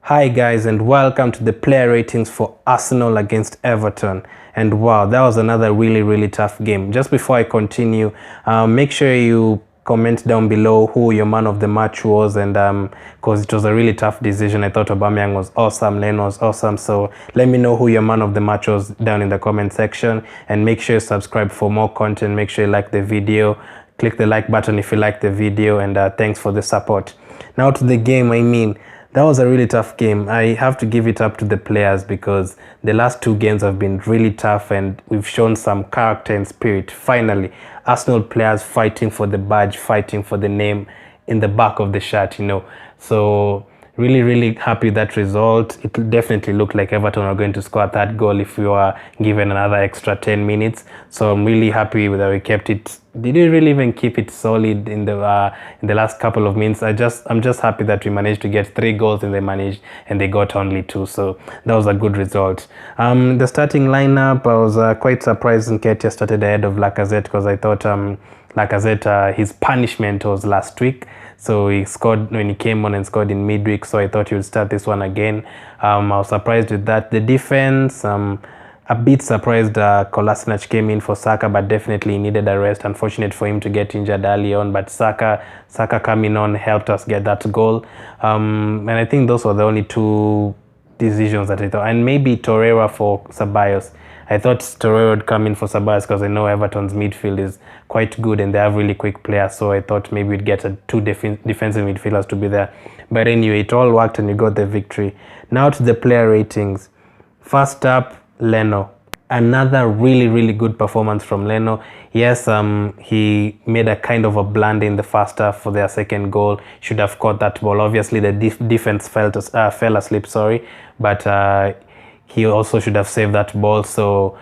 Hi guys, and welcome to the player ratings for Arsenal against Everton. And wow, that was another really tough game. Just before I continue, make sure you comment down below who your man of the match was, and because it was a really tough decision. I thought Aubameyang was awesome, Leno was awesome, so let me know who your man of the match was down in the comment section, and make sure you subscribe for more content. Make sure you like the video, click the like button if you like the video, and thanks for the support. Now to the game. That was a really tough game. I have to give it up to the players because the last two games have been really tough and we've shown some character and spirit. Finally, Arsenal players fighting for the badge, fighting for the name in the back of the shirt, So really happy that result. It definitely looked like Everton are going to score that goal if we were given another extra 10 minutes. So I'm really happy that we kept it. Did we really even keep it solid in the last couple of minutes? I'm just happy that we managed to get 3 goals and they got only 2. So that was a good result. The starting lineup, I was quite surprised Nketiah started ahead of Lacazette because I thought Lacazette, his punishment was last week. So he scored when he came on and scored in midweek. So I thought he would start this one again. I was surprised with that. The defense, a bit surprised Kolasinac came in for Saka, but definitely he needed a rest. Unfortunate for him to get injured early on, but Saka coming on helped us get that goal. And I think those were the only 2 decisions that I thought. And maybe Torreira for Ceballos. I thought Torreira would come in for Ceballos because I know Everton's midfield is quite good and they have really quick players. So I thought maybe we'd get 2 defensive midfielders to be there. But anyway, it all worked and we got the victory. Now to the player ratings. First up, Leno. Another really good performance from Leno. Yes, he made a kind of a blunder in the first half for their second goal. Should have caught that ball. Obviously, the defense fell asleep. But he also should have saved that ball. So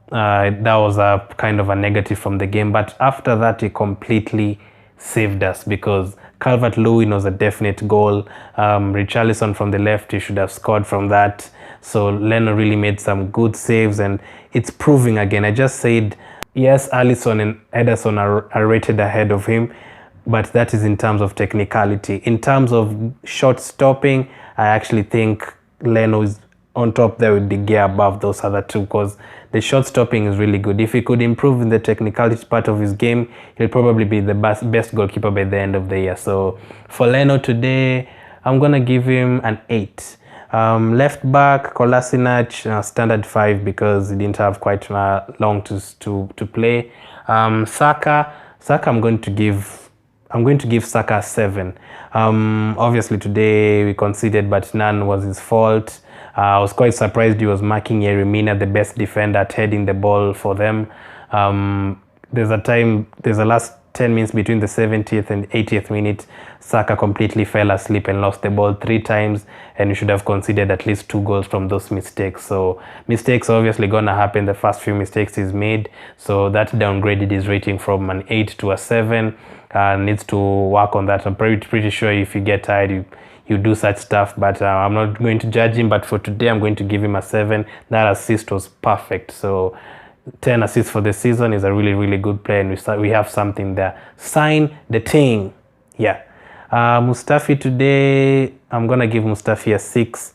that was a kind of a negative from the game. But after that, he completely saved us because Calvert Lewin was a definite goal. Richarlison from the left, he should have scored from that. So Leno really made some good saves and it's proving again. I just said, yes, Alisson and Ederson are rated ahead of him, but that is in terms of technicality. In terms of shot stopping, I actually think Leno is on top there with De Gea above those other 2 because the shot stopping is really good. If he could improve in the technicality part of his game, he'll probably be the best goalkeeper by the end of the year. So for Leno today, I'm going to give him an 8. Left back, Kolasinac, standard 5 because he didn't have quite long to play. Saka, I'm going to give Saka a 7. Obviously today we conceded, but none was his fault. I was quite surprised he was marking Yeremina, the best defender, at heading the ball for them. There's a last 10 minutes between the 70th and 80th minute, Saka completely fell asleep and lost the ball 3 times, and you should have conceded at least 2 goals from those mistakes. So mistakes are obviously gonna happen. The first few mistakes he's made, so that downgraded his rating from an 8 to a 7. Needs to work on that. I'm pretty sure if you get tired, you do such stuff, but I'm not going to judge him. But for today, I'm going to give him a 7. That assist was perfect. So 10 assists for the season is a really good player, and we have something there. Sign the thing. Yeah. Mustafi today, I'm gonna give Mustafi a 6.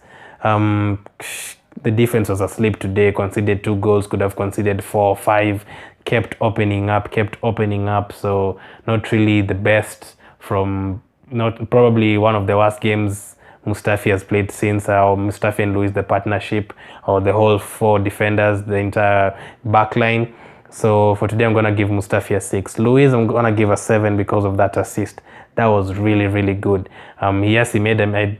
The defense was asleep today, conceded 2 goals, could have conceded 4 or 5, kept opening up, so not really the best probably one of the worst games Mustafi has played since Mustafi and Luiz, the partnership, or the whole 4 defenders, the entire back line. So for today, I'm going to give Mustafi a 6. Luiz, I'm going to give a 7 because of that assist. That was really good. Yes, he made them. I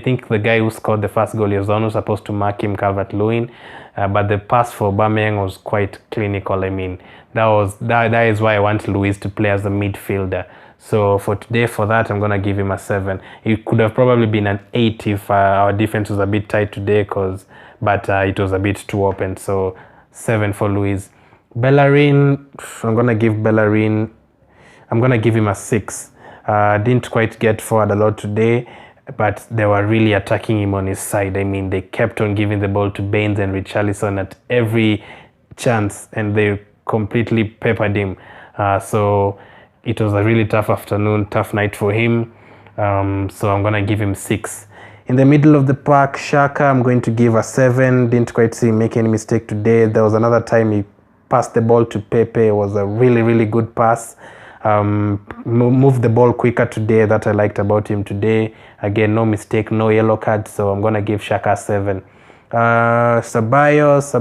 think the guy who scored the first goal, he was only supposed to mark him, Calvert Lewin. But the pass for Aubameyang was quite clinical. I mean, that is why I want Luiz to play as a midfielder. So for today, for that, I'm going to give him a 7. It could have probably been an 8 if our defense was a bit tight today, but it was a bit too open. So 7 for Luiz. Bellerin, I'm going to give him a 6. Didn't quite get forward a lot today, but they were really attacking him on his side. I mean, they kept on giving the ball to Baines and Richarlison at every chance, and they completely peppered him. So it was a really tough afternoon, tough night for him. So I'm going to give him 6. In the middle of the park, Saka, I'm going to give a 7. Didn't quite see him make any mistake today. There was another time he passed the ball to Pepe. It was a really, really good pass. Moved the ball quicker today. That I liked about him today. Again, no mistake, no yellow card. So I'm going to give Saka 7. Ceballos,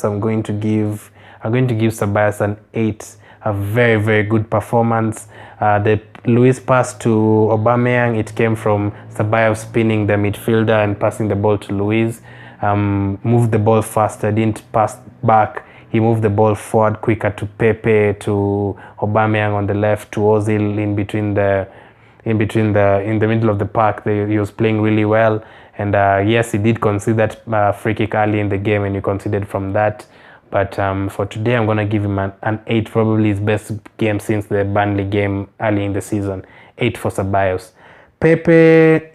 I'm going to give Ceballos an 8. A very, very good performance. The Luiz pass to Aubameyang, it came from Ceballos spinning the midfielder and passing the ball to Luiz. Moved the ball faster, didn't pass back. He moved the ball forward quicker to Pepe, to Aubameyang on the left, to Ozil in the middle of the park. He was playing really well. And yes, he did concede that free kick early in the game, and he conceded from that. But for today, I'm going to give him an 8, probably his best game since the Burnley game early in the season. 8 for Ceballos. Pepe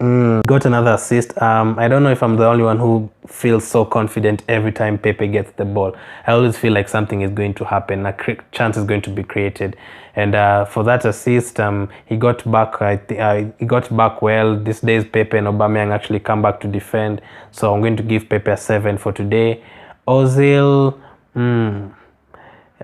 got another assist. I don't know if I'm the only one who feels so confident every time Pepe gets the ball. I always feel like something is going to happen. A chance is going to be created. And for that assist, he got back. He got back well. These days, Pepe and Aubameyang actually come back to defend. So I'm going to give Pepe a 7 for today. Ozil...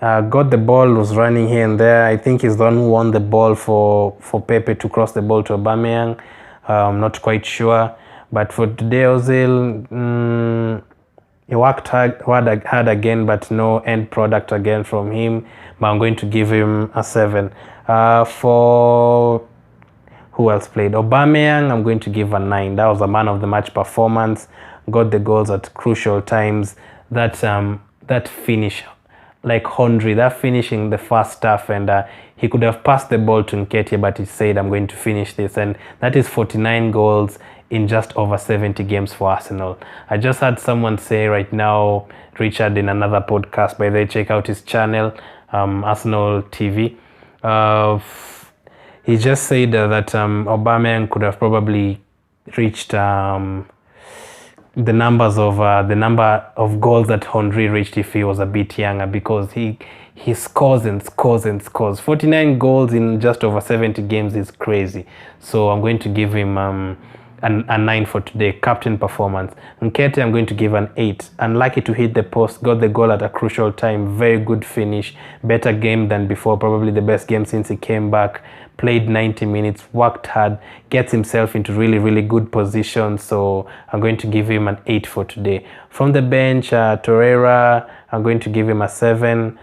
got the ball, was running here and there. I think he's the one who won the ball for Pepe to cross the ball to Aubameyang. I'm not quite sure. But for today, Ozil, he worked hard again, but no end product again from him. But I'm going to give him a 7. For who else played? Aubameyang, I'm going to give a 9. That was a man of the match performance. Got the goals at crucial times. That finish, like Henry, that finishing the first half, and he could have passed the ball to Nketiah, but he said, I'm going to finish this. And that is 49 goals in just over 70 games for Arsenal. I just had someone say right now, Richard, in another podcast, by the way, check out his channel, Arsenal TV. He just said that Aubameyang could have probably reached the number of goals that Henry reached if he was a bit younger, because he scores and scores and scores. 49 goals in just over 70 games is crazy. So I'm going to give him a 9 for today. Captain performance. Nketiah, I'm going to give an 8. Unlucky to hit the post, got the goal at a crucial time. Very good finish. Better game than before. Probably the best game since he came back. Played 90 minutes, worked hard, gets himself into really, really good position. So I'm going to give him an 8 for today. From the bench, Torreira, I'm going to give him a 7.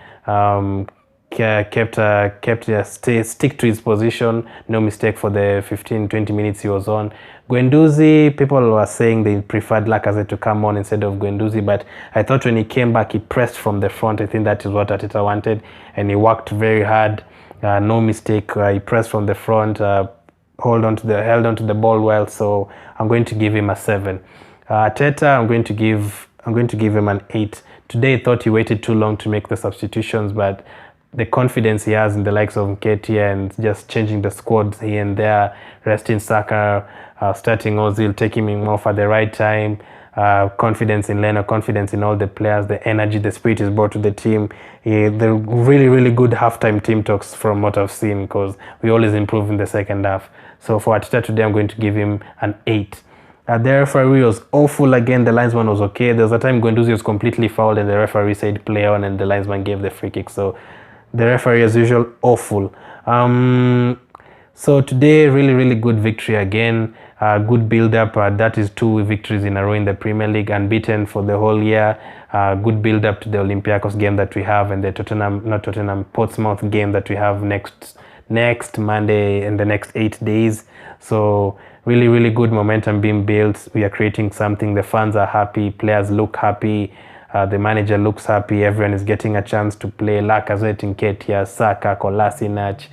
Stick to his position, no mistake for the 15-20 minutes he was on. Guendouzi, people were saying they preferred Lacazette to come on instead of Guendouzi, but I thought when he came back, he pressed from the front. I think that is what Arteta wanted, and he worked very hard. No mistake. He pressed from the front, held on to the ball well. So I'm going to give him a 7. Arteta, I'm going to give him an 8. Today, I thought he waited too long to make the substitutions, but the confidence he has in the likes of Nketiah and just changing the squads here and there, resting Saka, starting Ozil, taking him off at the right time. Confidence in Leno, confidence in all the players, the energy, the spirit is brought to the team. The really, really good halftime team talks from what I've seen, because we always improve in the second half. So for Arteta today, I'm going to give him an 8. The referee was awful again. The linesman was okay. There was a time Guendouzi was completely fouled and the referee said play on, and the linesman gave the free kick. So the referee, as usual, awful. So today, really, really good victory again. Good build-up. That is 2 victories in a row in the Premier League, unbeaten for the whole year. Good build-up to the Olympiacos game that we have, and the Portsmouth game that we have next Monday in the next 8 days. So really, really good momentum being built. We are creating something. The fans are happy. Players look happy. The manager looks happy. Everyone is getting a chance to play. Lacazette, Nketiah, Saka, Kolasinac,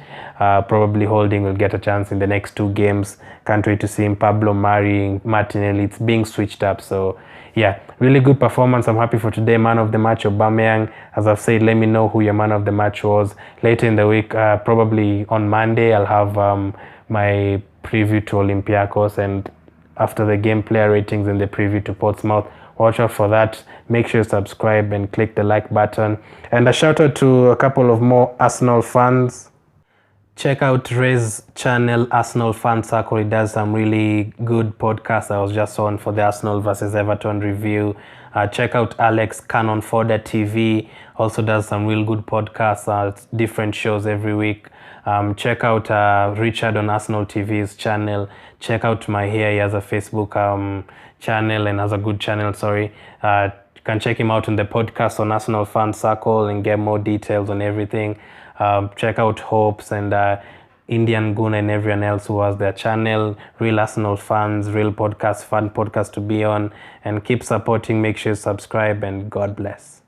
probably Holding will get a chance in the next 2 games. Can't wait to see him. Pablo Mari, Martinelli, it's being switched up. So yeah, really good performance. I'm happy for today. Man of the match, Aubameyang. As I've said, let me know who your man of the match was. Later in the week, probably on Monday, I'll have my preview to Olympiacos, and after the game, player ratings and the preview to Portsmouth. Watch out for that. Make sure you subscribe and click the like button. And a shout out to a couple of more Arsenal fans. Check out Ray's channel, Arsenal Fan Circle. He does some really good podcasts. I was just on for the Arsenal versus Everton review. Check out Alex Cannon Fodder TV. Also does some real good podcasts, different shows every week. Check out Richard on Arsenal TV's channel. Check out my here. He has a Facebook channel and has a good channel, sorry. You can check him out on the podcast on Arsenal Fan Circle and get more details on everything. Check out Hopes and Indian Goon and everyone else who has their channel. Real Arsenal fans, real podcast, fun podcast to be on. And keep supporting. Make sure you subscribe, and God bless.